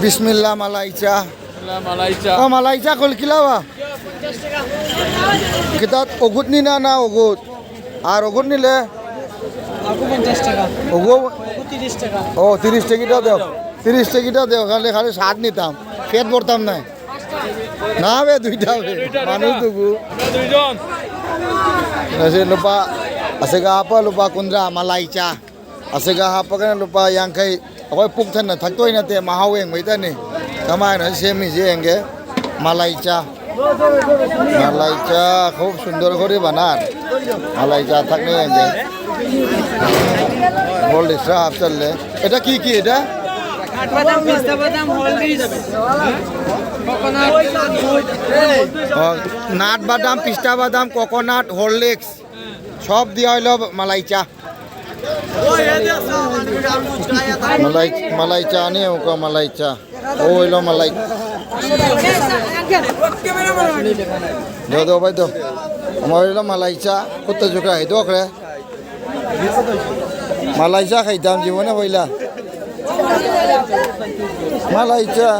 বিসমিল্লাহ মালাইচা মালাইচা মালাইচা কল কিলাবা কিতাব ওগুত নি না ওগুত আর ওগুত নিলে ওগো 30 টাকা ও 30 টাকা দেও 30 টাকা দেও খালি খালি স্বাদ নিতাম পেট ভরতাম না না বে দুইটা বে মানুষ দুগু দুইজন nasi lupa asega apa lupa kundra malaicha asega apa kan lupa yang kai akoy puktan na thaktoy na te mahaweng mai ta ni kamay na semi je enge malaicha খুব সুন্দর করে বানান মালাইচা থাকলে enge গোল্ড স্টাফ চললে এটা কি কি এটা কাঠবাদাম পিস্তা বাদাম হলদিস কোকোনাট নাট বাদাম পিস্তা বাদাম কোকোনাট হরলিক্স সব দিয়া হইল মালাইচা মালাইচা নি ওকে মালাইচা ও হইল মালাই দো ভাই দো আমার হইল মালাইচা কত জোকা হইতো করে মালাইচা খাইতাম জীবনে হইলা মালাইচা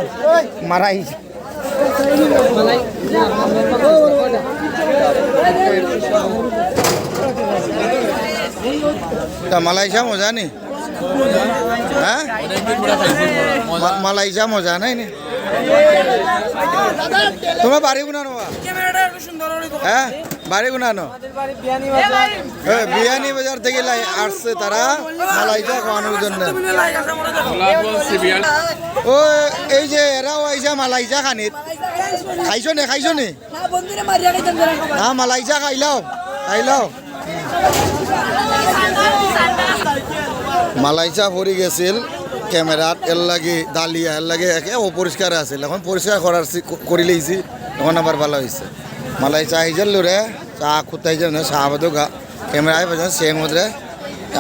মারাইচা মালাইচা মজা নি হ্যাঁ মালাইচা মজা নাই নি তোমার বাড়ি গুনানো হ্যাঁ বাড়ি গুনানো বিয়ানি বাজার থেকে আসছে তারা মালাইচা খাওয়ানোর জন্য ও এই যে এরাও আইসা মালাইচা খানিত খাইছো নে হ্যাঁ মালাইচা খাইলাও মালাইচা পরি গেছিল ক্যামেরাত এর লাগে ডালিয়া এর লাগে একে অপরিষ্কার আছিল এখন পরিষ্কার করে লইছি এখন আবার ভালো হয়েছে মালাইচা আইজাল রে চা খুঁতাই যান সাহাবাদো গা ক্যামেরায় বাজান সেং মধ্যে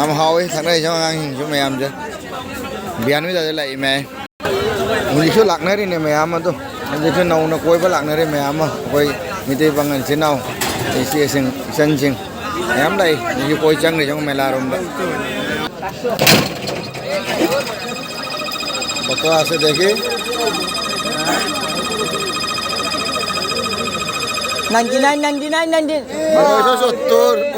আম হাওয়াই থাকলে হিসাব হিংসু ম্যাম যে বিয়ানমি যাতে লাই ম্যায় मुझे लगना रही नहीं मैं आम तो जैसे नाव ना कोई पर लगना रही मैं आम कोई मिटे बंगन से नाव ऐसे ऐसे सन सिंह हम लाई मुझे कोई चंग नहीं चंग मैं ला रहा हूँ तो ऐसे देखिए 99 70